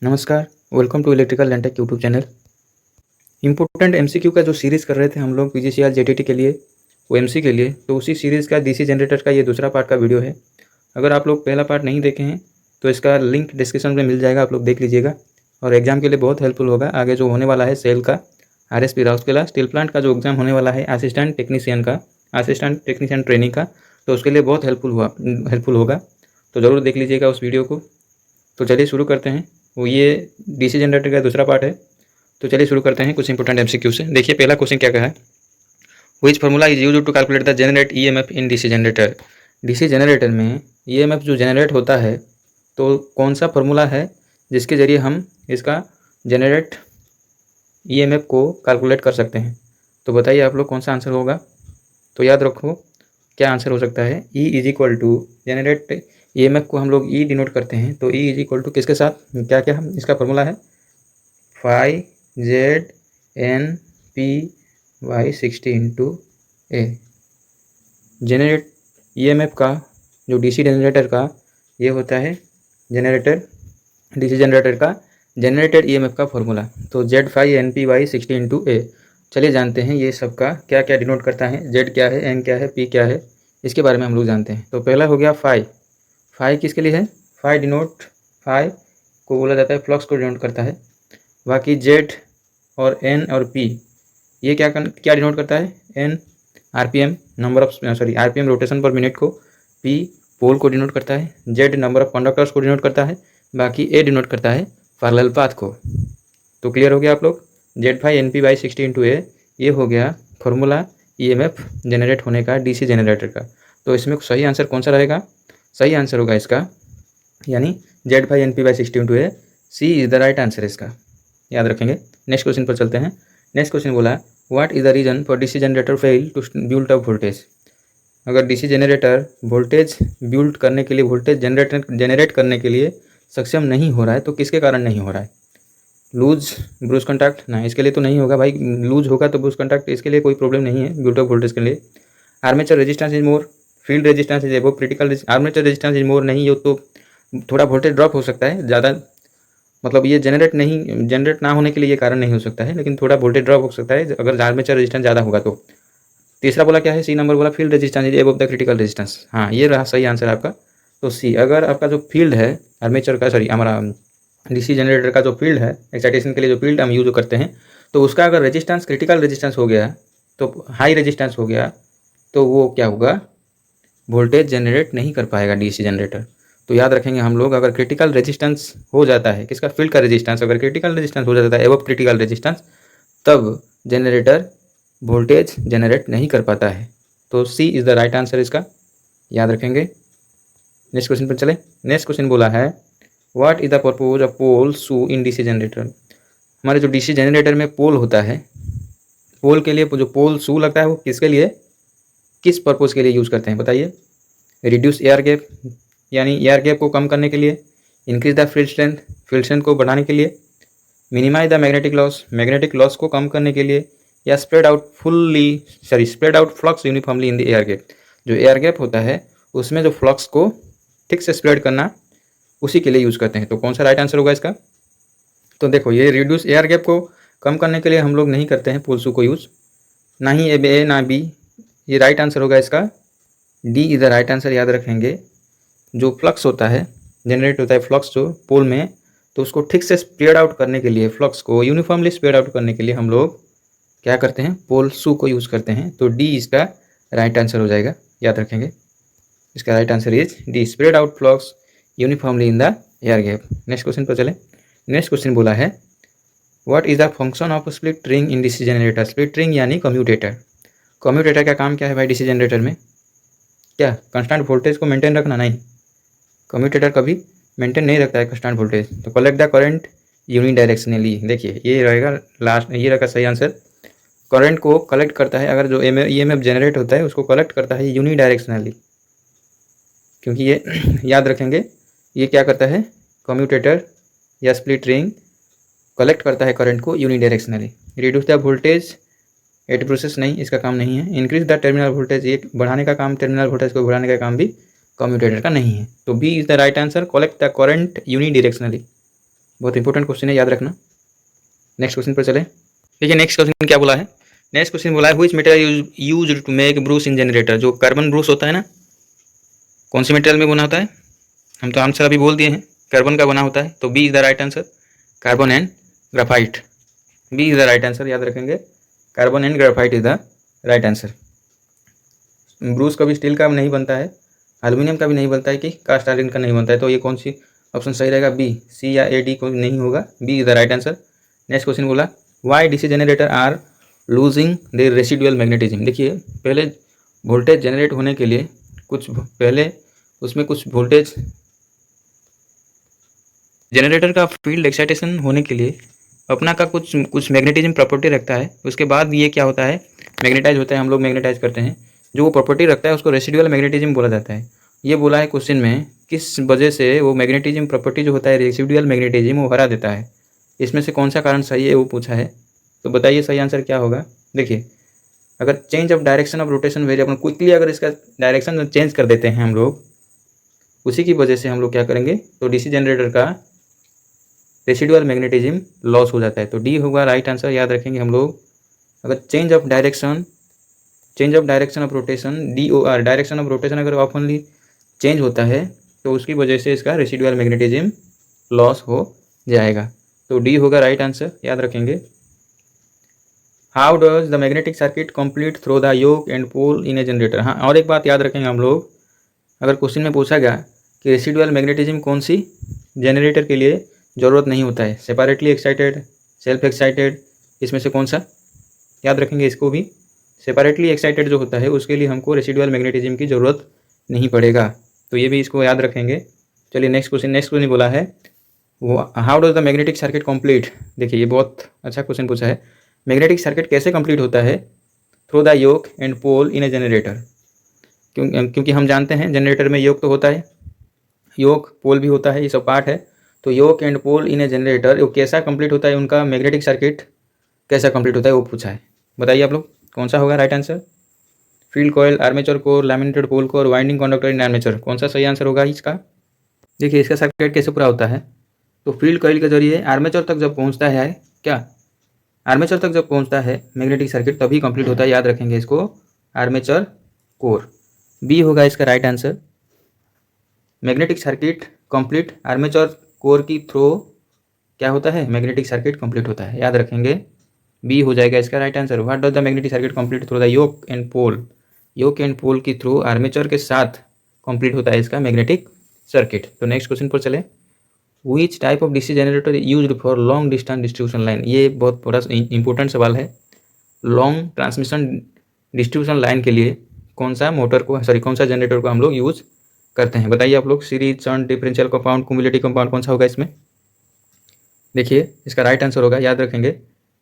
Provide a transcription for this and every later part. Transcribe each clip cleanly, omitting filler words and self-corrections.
नमस्कार, welcome to electrical and tech YouTube channel. Important MCQ का जो सीरीज़ कर रहे थे हम लोग पीजीसीआर जेटीटी के लिए, वो एमसी के लिए, तो उसी सीरीज़ का डीसी जनरेटर का ये दूसरा पार्ट का वीडियो है। अगर आप लोग पहला पार्ट नहीं देखे हैं तो इसका लिंक डिस्क्रिप्शन में मिल जाएगा, आप लोग देख लीजिएगा और एग्जाम के लिए बहुत हेल्पफुल होगा। आगे जो होने वाला है सेल का, आरएसपी राउरकेला स्टील प्लांट का जो एग्ज़ाम होने वाला है असिस्टेंट टेक्नीशियन ट्रेनिंग का, तो उसके लिए बहुत हेल्पफुल होगा। तो ज़रूर देख लीजिएगा उस वीडियो को। तो चलिए शुरू करते हैं। वो ये डीसी जनरेटर का दूसरा पार्ट है। तो चलिए शुरू करते हैं कुछ इंपॉर्टेंट एमसीक्यू से। देखिए पहला क्वेश्चन क्या कहा है, which formula is used to calculate the generate EMF in DC generator. DC generator में ईएमएफ जो जनरेट होता है तो कौन सा फार्मूला है जिसके ज़रिए हम इसका जनरेट ईएमएफ को कैलकुलेट कर सकते हैं। तो बताइए आप लोग कौन सा आंसर होगा। तो याद रखो क्या आंसर हो सकता है, E is equal to generate EMF को हम लोग ई डिनोट करते हैं। तो ई इज इक्वल टू किसके साथ, क्या क्या हम इसका फॉर्मूला है, phi Z N P Y 60 into A. Generate EMF का जो डीसी जनरेटर का ये होता है डीसी जनरेटर का जनरेटेड ईएमएफ का फॉर्मूला। तो Z phi N P Y 60 into A. चलिए जानते हैं ये सबका क्या क्या डिनोट करता है, जेड क्या है, एन क्या है, पी क्या है, इसके बारे में हम लोग जानते हैं। तो पहला हो गया फाई किसके लिए है, फाई को बोला जाता है फ्लक्स को डिनोट करता है। बाकी जेड और एन और पी ये क्या डिनोट करता है, N RPM RPM rotation per minute को, पी पोल को डिनोट करता है, जेड नंबर ऑफ कंडक्टर्स को डिनोट करता है, बाकी ए डिनोट करता है पैरेलल पाथ को। तो क्लियर हो गया आप लोग, Z phi N P by 60 into A, ये हो गया फॉर्मूला ईएमएफ जनरेट होने का डीसी जनरेटर का। तो इसमें सही आंसर कौन सा रहेगा, सही आंसर होगा इसका यानी Z phi N P by 60 into A, C is the right answer इसका, याद रखेंगे। नेक्स्ट क्वेश्चन पर चलते हैं। नेक्स्ट क्वेश्चन बोला what is the reason for DC generator fail to build up voltage. अगर डीसी जनरेटर वोल्टेज बिल्ड करने के लिए, वोल्टेज जनरेट करने के लिए सक्षम नहीं हो रहा है, तो किसके कारण नहीं हो रहा है, लूज ब्रूस कॉन्टैक्ट ना, इसके लिए तो नहीं होगा भाई। लूज होगा तो ब्रूस कॉन्टैक्ट, इसके लिए कोई प्रॉब्लम नहीं है बिल्ट अप वोल्टेज के लिए। Armature resistance is more, field resistance is above critical, armature resistance is more नहीं हो तो थोड़ा वोल्टेज ड्रॉप हो सकता है ज़्यादा, मतलब ये जनरेट ना होने के लिए ये कारण नहीं हो सकता है, लेकिन थोड़ा वोल्टेज ड्रॉप हो सकता है अगर आर्मेचर रेजिस्टेंस ज़्यादा होगा तो। तीसरा बोला क्या है, सी नंबर बोला field resistance is above the critical resistance. हाँ ये रहा सही आंसर आपका। तो सी, अगर आपका जो फील्ड है आर्मेचर का, हमारा डीसी जनरेटर का जो फील्ड है, एक्साइटेशन के लिए जो फील्ड हम यूज करते हैं, तो उसका अगर रेजिस्टेंस क्रिटिकल रेजिस्टेंस हो गया, तो हाई रेजिस्टेंस हो गया, तो वो क्या होगा, वोल्टेज जनरेट नहीं कर पाएगा डीसी जनरेटर। तो याद रखेंगे हम लोग, अगर क्रिटिकल रेजिस्टेंस हो जाता है, किसका, फील्ड का रेजिस्टेंस, अगर क्रिटिकल रेजिस्टेंस हो जाता है एबव क्रिटिकल रेजिस्टेंस, तब जनरेटर वोल्टेज जनरेट नहीं कर पाता है। तो सी इज़ द राइट आंसर इसका, याद रखेंगे। नेक्स्ट क्वेश्चन पर चले। नेक्स्ट क्वेश्चन बोला है what is the purpose of pole shoe in DC generator. हमारे जो डीसी जनरेटर में पोल होता है, पोल के लिए जो पोल शू लगता है वो किसके लिए, किस पर्पज़ के लिए यूज़ करते हैं बताइए। रिड्यूस एयर गैप, यानी एयर गैप को कम करने के लिए, इंक्रीज द फील्ड स्ट्रेंथ को बढ़ाने के लिए, मिनिमाइज द मैग्नेटिक लॉस को कम करने के लिए, या spread out flux uniformly in the air gap. जो एयर गैप होता है उसमें जो फ्लक्स को ठीक से स्प्रेड करना, उसी के लिए यूज़ करते हैं। तो कौन सा राइट आंसर होगा इसका। तो देखो ये रिड्यूस एयर गैप को कम करने के लिए हम लोग नहीं करते हैं पोल शू को यूज़, ना ही ए ना बी, ये राइट आंसर होगा इसका, D is the right answer, याद रखेंगे। जो फ्लक्स होता है, जनरेट होता है फ्लक्स जो पोल में, तो उसको ठीक से स्प्रेड आउट करने के लिए, फ्लक्स को यूनिफॉर्मली स्प्रेड आउट करने के लिए हम लोग क्या करते हैं, पोल शू को यूज़ करते हैं। तो डी इसका राइट आंसर हो जाएगा, याद रखेंगे। इसका right answer is D, spread out flux uniformly in the air gap. Next question पर चले। नेक्स्ट क्वेश्चन बोला है what is the function of split ring in DC generator. Split ring यानी कम्यूटेटर। कम्यूटेटर का काम क्या है भाई डीसी जनरेटर में, क्या कंस्टेंट वोल्टेज को मेंटेन रखना, नहीं, कम्यूटेटर कभी मेंटेन नहीं रखता है कंस्टेंट वोल्टेज। तो कलेक्ट द करंट यूनिडायरेक्शनली, देखिए ये रहेगा लास्ट, ये रहेगा सही आंसर। करंट को कलेक्ट करता है, अगर जो ईएमएफ जनरेट होता है उसको कलेक्ट करता है यूनिडायरेक्शनली, क्योंकि ये याद रखेंगे, ये क्या करता है, कम्यूटेटर या स्प्लिट रिंग कलेक्ट करता है करंट को unidirectionally. Reduce the voltage at process, नहीं, इसका काम नहीं है। इंक्रीज द टर्मिनल वोल्टेज, ये बढ़ाने का काम, टर्मिनल वोल्टेज को बढ़ाने का काम भी कम्यूटेटर का नहीं है। तो B is the right answer, collect the current unidirectionally. बहुत इंपॉर्टेंट क्वेश्चन है, याद रखना। नेक्स्ट क्वेश्चन पर चले। देखिए नेक्स्ट क्वेश्चन क्या बोला है। नेक्स्ट क्वेश्चन बोला है which material used to make brush in generator. जो कार्बन ब्रूस होता है ना, कौन सी मटेरियल में बना होता है? हम तो आंसर अभी बोल दिए हैं, कार्बन का बना होता है। तो B is the right answer, carbon and graphite. B is the right answer, याद रखेंगे, carbon and graphite is the right answer. Brush कभी स्टील का नहीं बनता है, एल्यूमिनियम का भी नहीं बनता है, कि कास्ट आयरन का नहीं बनता है। तो ये कौन सी ऑप्शन सही रहेगा? बी, सी या ए डी को नहीं होगा, B is the right answer. Next question बोला why DC generator are losing their residual magnetism. देखिए पहले वोल्टेज जनरेट होने के लिए कुछ पहले उसमें कुछ वोल्टेज, जनरेटर का फील्ड एक्साइटेशन होने के लिए अपना का कुछ मैग्नेटिज्म प्रॉपर्टी रखता है। उसके बाद ये क्या होता है, मैग्नेटाइज होता है, हम लोग मैग्नेटाइज करते हैं। जो वो प्रॉपर्टी रखता है उसको रेसिडुअल मैग्नेटिज्म बोला जाता है। ये बोला है क्वेश्चन में, किस वजह से वो मैग्नेटिज्म प्रॉपर्टी जो होता है रेसिडुअल मैग्नेटिज्म वो हरा देता है। इसमें से कौन सा कारण सही है वो पूछा है। तो बताइए सही आंसर क्या होगा। देखिए अगर change of direction of rotation variable quickly अगर इसका डायरेक्शन चेंज कर देते हैं हम लोग, उसी की वजह से हम लोग क्या करेंगे, तो डीसी जनरेटर का रेसिडुअल मैग्नेटिज्म लॉस हो जाता है। तो डी होगा राइट आंसर, याद रखेंगे हम लोग। अगर change of direction of rotation, DOR direction of rotation अगर ऑफनली चेंज होता है तो उसकी वजह से इसका रेसिडुअल मैग्नेटिज्म लॉस हो जाएगा। तो डी होगा राइट आंसर, याद रखेंगे। How does the magnetic circuit complete through the yoke and pole in a generator. हाँ, और एक बात याद रखेंगे हम लोग, अगर क्वेश्चन में पूछा गया कि रेसिडुअल मैग्नेटिज्म कौन सी जनरेटर के लिए ज़रूरत नहीं होता है, सेपरेटली एक्साइटेड, सेल्फ एक्साइटेड, इसमें से कौन सा, याद रखेंगे इसको भी। सेपरेटली एक्साइटेड जो होता है उसके लिए हमको रेसिडुअल मैग्नेटिज्म की ज़रूरत नहीं पड़ेगा, तो ये भी इसको याद रखेंगे। चलिए नेक्स्ट क्वेश्चन बोला है how does the magnetic circuit complete. देखिए ये बहुत अच्छा क्वेश्चन पूछा है, मैग्नेटिक सर्किट कैसे कंप्लीट होता है through the yoke and pole in a generator. क्योंकि हम जानते हैं जनरेटर में योक तो होता है, योक पोल भी होता है, ये सब पार्ट है। तो योक and pole in a generator वो कैसा कंप्लीट होता है, उनका मैग्नेटिक सर्किट कैसा कंप्लीट होता है वो पूछा है। बताइए आप लोग कौन सा होगा right answer. Field coil, armature core, laminated pole core, winding conductor in armature, कौन सा सही आंसर होगा इसका। देखिए इसका सर्किट कैसे पूरा होता है, तो फील्ड कॉयल के जरिए आर्मेचर तक जब पहुंचता है, क्या आर्मेचर तक जब पहुंचता है मैग्नेटिक सर्किट तभी कंप्लीट होता है, याद रखेंगे इसको, आर्मेचर कोर। बी होगा इसका right answer. Magnetic circuit complete armature core की थ्रू क्या होता है, मैग्नेटिक सर्किट कंप्लीट होता है, याद रखेंगे। बी हो जाएगा इसका right answer. What does the magnetic circuit complete through the yoke and pole. Yoke and pole की थ्रू आर्मेचर के साथ कंप्लीट होता है इसका मैग्नेटिक सर्किट। तो नेक्स्ट क्वेश्चन पर चले। Which type of DC generator used for long distance distribution line. ये बहुत बड़ा इंपॉर्टेंट सवाल है। लॉन्ग ट्रांसमिशन डिस्ट्रीब्यूशन लाइन के लिए कौन सा कौन सा जनरेटर को हम लोग यूज करते हैं। बताइए आप लोग, series, shunt, differential compound, cumulative compound, कौन सा होगा इसमें। देखिए इसका राइट आंसर होगा, याद रखेंगे,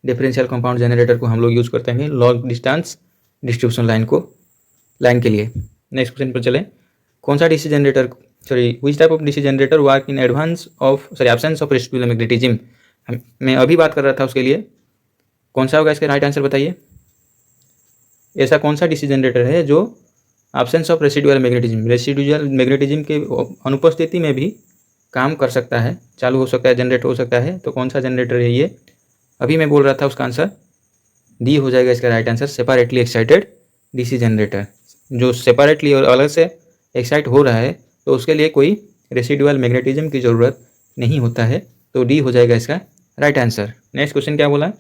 डिफरेंशियल कंपाउंड जनरेटर को हम लोग यूज करते हैं लॉन्ग डिस्टेंस डिस्ट्रीब्यूशन लाइन के लिए। नेक्स्ट क्वेश्चन पर चले। कौन सा DC generator which type of DC generator work in absence of residual magnetism. मैं अभी बात कर रहा था उसके लिए, कौन सा होगा इसका राइट आंसर बताइए। ऐसा कौन सा डीसी जनरेटर है जो एब्सेंस ऑफ रेसिडुअल मैग्नेटिज्म के अनुपस्थिति में भी काम कर सकता है, चालू हो सकता है, जनरेट हो सकता है। तो कौन सा जनरेटर है ये, अभी मैं बोल रहा था, उसका आंसर डी हो जाएगा इसका right answer, separately excited DC generator. जो सेपरेटली और अलग से एक्साइट हो रहा है तो उसके लिए कोई रेसिडुअल मैग्नेटिज्म की ज़रूरत नहीं होता है। तो डी हो जाएगा इसका राइट आंसर। नेक्स्ट क्वेश्चन क्या बोला,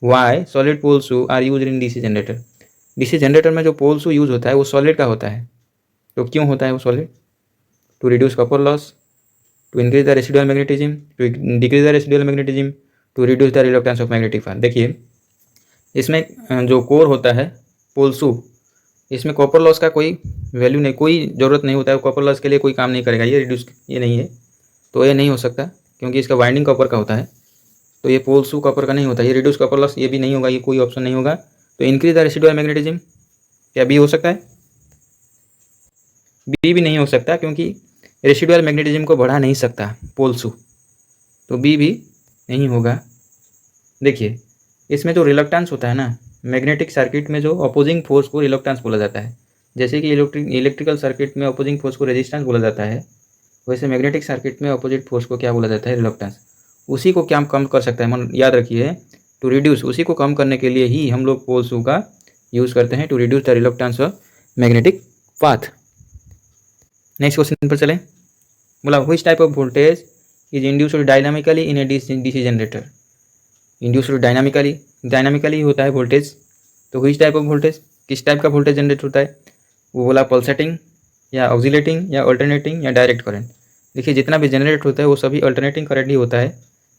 why solid pole shoe are use in DC generator. DC generator में जो पोल शू यूज होता है वो सॉलिड का होता है। तो क्यों होता है वो solid, to reduce copper loss, to increase the residual magnetism, to decrease the residual magnetism, to reduce the reluctance of magnetic field. देखिए इसमें जो कोर होता है पोल शू, इसमें कॉपर लॉस का कोई वैल्यू नहीं, कोई ज़रूरत नहीं होता है, कॉपर लॉस के लिए कोई काम नहीं करेगा, ये रिड्यूस ये नहीं है। तो ये नहीं हो सकता क्योंकि इसका वाइंडिंग कॉपर का होता है। तो ये पोल शू कॉपर का नहीं होता, ये रिड्यूस कॉपर लॉस ये भी नहीं होगा, ये कोई ऑप्शन नहीं होगा। तो इंक्रीज द रेसिडुअल मैग्नेटिज्म, क्या बी हो सकता है, बी भी नहीं हो सकता क्योंकि रेसिडुअल मैग्नेटिज्म को बढ़ा नहीं सकता पोल शू, तो बी भी नहीं होगा। देखिए इसमें जो रिलक्टेंस होता है ना, मैग्नेटिक सर्किट में जो अपोजिंग फोर्स को रिलक्टेंस बोला जाता है। जैसे कि इलेक्ट्रिकल सर्किट में अपोजिंग फोर्स को रेजिस्टेंस बोला जाता है, वैसे मैग्नेटिक सर्किट में अपोजिट फोर्स को क्या बोला जाता है, रिलक्टेंस। उसी को क्या कम कर सकता है, मन याद रखिए, टू रिड्यूस, उसी को कम करने के लिए ही हम लोग पोल शू का यूज़ करते हैं, to reduce the reluctance of magnetic path. Next question पर चलें। बोला which type of voltage is induced dynamically in a DC generator. Induced dynamically होता है वोल्टेज, तो व्हिच टाइप ऑफ वोल्टेज, किस टाइप का वोल्टेज जनरेट होता है, वो बोला पल्सेटिंग या ऑक्सिलेटिंग या अल्टरनेटिंग या डायरेक्ट करंट। देखिए जितना भी जनरेट होता है वो सभी अल्टरनेटिंग करंट ही होता है,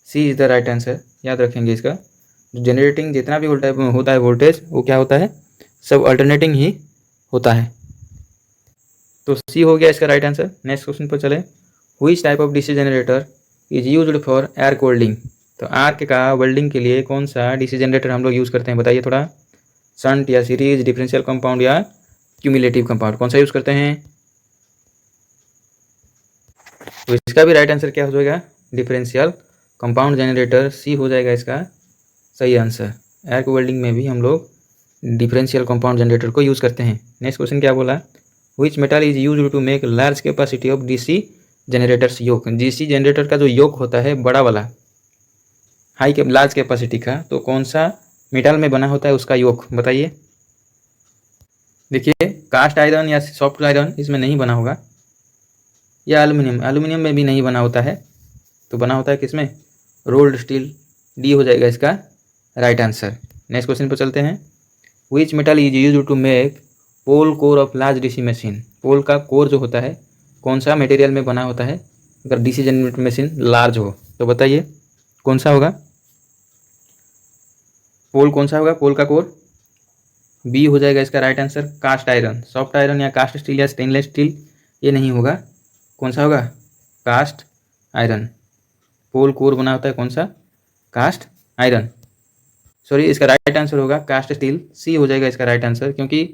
सी इज़ द राइट आंसर, याद रखेंगे इसका। जनरेटिंग जितना भी होता है वोल्टेज वो क्या होता है, सब अल्टरनेटिंग ही होता है, तो सी हो गया इसका राइट आंसर। नेक्स्ट क्वेश्चन पर चले। Which type of DC generator is used for air cooling. तो आर्क का वेल्डिंग के लिए कौन सा डीसी जनरेटर हम लोग यूज़ करते हैं, बताइए थोड़ा। शंट या सीरीज, डिफरेंशियल कंपाउंड या क्यूमुलेटिव कंपाउंड, कौन सा यूज़ करते हैं। तो इसका भी राइट आंसर क्या हो जाएगा, डिफरेंशियल कंपाउंड जनरेटर, सी हो जाएगा इसका सही आंसर। एयर वेल्डिंग में भी हम लोग डिफरेंशियल कंपाउंड जनरेटर को यूज़ करते हैं। नेक्स्ट क्वेश्चन क्या बोला, which metal is used to make large capacity of DC generators yoke. DC generator का जो योक होता है बड़ा वाला, लार्ज कैपेसिटी का, तो कौन सा मेटल में बना होता है उसका योक, बताइए। देखिए कास्ट आयरन या सॉफ्ट आयरन इसमें नहीं बना होगा, या एल्यूमिनियम में भी नहीं बना होता है, तो बना होता है किसमें, रोल्ड स्टील, डी हो जाएगा इसका राइट आंसर। नेक्स्ट क्वेश्चन पर चलते हैं। Which metal is used to make pole core of large DC machine. Pole का कोर जो होता है कौन सा मटेरियल में बना होता है अगर डीसी जनरेटर मशीन लार्ज हो, तो बताइए कौन सा होगा, पोल कौन सा होगा, पोल का कोर, बी हो जाएगा इसका right answer. Cast iron, soft iron या कास्ट स्टील या स्टेनलेस स्टील ये नहीं होगा, कौन सा होगा, कास्ट आयरन। पोल कोर बना होता है कौन सा, कास्ट आयरन, सॉरी इसका राइट आंसर होगा कास्ट स्टील, सी हो जाएगा इसका राइट आंसर। क्योंकि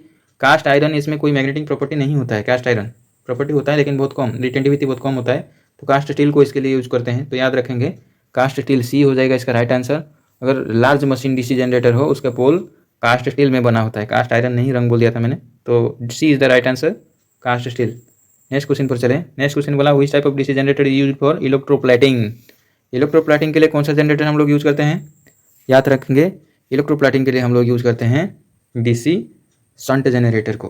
कास्ट आयरन इसमें कोई मैग्नेटिक प्रॉपर्टी नहीं होता है, कास्ट आयरन प्रॉपर्टी होता है लेकिन बहुत कम, रिटेंटिविटी बहुत कम होता है, तो कास्ट स्टील को इसके लिए यूज करते हैं, तो याद रखेंगे कास्ट स्टील, सी हो जाएगा इसका राइट आंसर। अगर लार्ज मशीन डीसी जनरेटर हो उसका पोल कास्ट स्टील में बना होता है, कास्ट आयरन नहीं, रंग बोल दिया था मैंने, तो C is the right answer, cast steel. Next question पर चले। नेक्स्ट क्वेश्चन बोला which type of DC generator use for electroplating. Electroplating के लिए कौन सा जनरेटर हम लोग यूज करते हैं, याद रखेंगे इलेक्ट्रोप्लेटिंग के लिए हम लोग यूज करते हैं डीसी शंट जनरेटर को,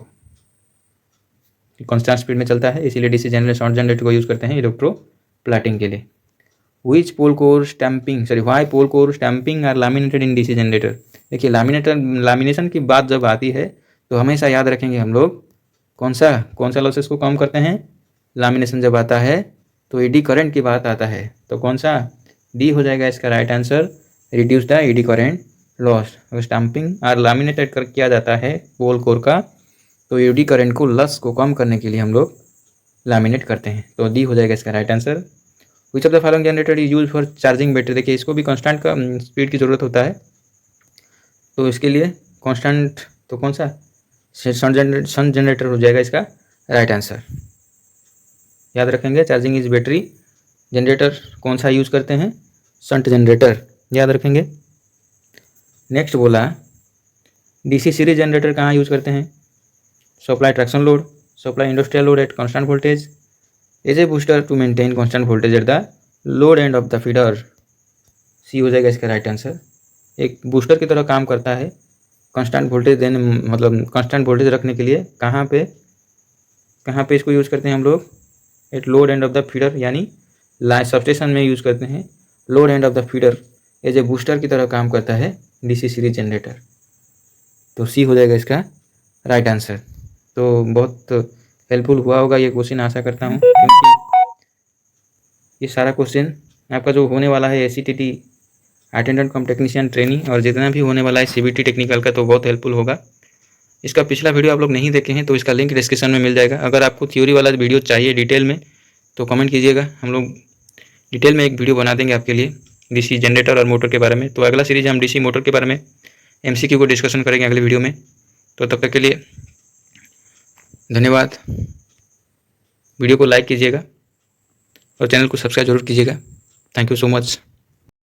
कांस्टेंट स्पीड में चलता है इसीलिए डीसी शंट जनरेटर को यूज करते हैं इलेक्ट्रोप्लेटिंग के लिए। Which pole core stamping, sorry why pole core stamping are laminated in DC generator. देखिए लैमिनेशन की बात जब आती है तो हमेशा याद रखेंगे हम लोग कौन सा लॉसेस को कम करते हैं, लैमिनेशन जब आता है तो एडी करंट की बात आता है, तो कौन सा, डी हो जाएगा इसका right answer, reduce the eddy current loss. अगर स्टैंपिंग और लैमिनेटेड कर किया जाता है पोल कोर का तो एडी करंट को लॉस को कम करने के लिए हम लोग लैमिनेट करते हैं, तो डी हो जाएगा इसका right answer. Which of the following generator is use for charging battery. देखिए इसको भी कांस्टेंट का स्पीड की ज़रूरत होता है, तो इसके लिए कांस्टेंट, तो कौन सा, शंट जनरेटर हो जाएगा इसका राइट आंसर। याद रखेंगे चार्जिंग इज बैटरी जनरेटर कौन सा यूज करते हैं, शंट जनरेटर, याद रखेंगे। नेक्स्ट बोला डीसी सीरीज जनरेटर कहाँ यूज करते हैं, supply traction load, supply industrial load at constant voltage, as a booster to maintain constant voltage at the load end of the feeder, C हो जाएगा इसका right answer. एक booster की तरह काम करता है कांस्टेंट वोल्टेज देने, मतलब कांस्टेंट वोल्टेज रखने के लिए, कहाँ पे इसको यूज़ करते हैं हम लोग, at load end of the feeder, यानी सबस्टेशन में यूज़ करते हैं, load end of the feeder as a booster की तरह काम करता है डीसी सीरीज जनरेटर, तो सी हो जाएगा इसका राइट आंसर। तो बहुत हेल्पफुल हुआ होगा ये क्वेश्चन, आशा करता हूँ, क्योंकि ये सारा क्वेश्चन आपका जो होने वाला है ACTT अटेंडेंट कम टेक्नीशियन ट्रेनिंग, और जितना भी होने वाला है CBT टेक्निकल का, तो बहुत हेल्पफुल होगा। इसका पिछला वीडियो आप लोग नहीं देखे हैं तो इसका लिंक डिस्क्रिप्शन में मिल जाएगा। अगर आपको थ्योरी वाला वीडियो चाहिए डिटेल में तो कमेंट कीजिएगा, हम लोग डिटेल में एक वीडियो बना देंगे आपके लिए डीसी जनरेटर और मोटर के बारे में। तो अगला सीरीज हम डीसी मोटर के बारे में MCQ को डिस्कशन करेंगे अगले वीडियो में। तो तब तक के लिए धन्यवाद। वीडियो को लाइक कीजिएगा और चैनल को सब्सक्राइब जरूर कीजिएगा। Thank you so much.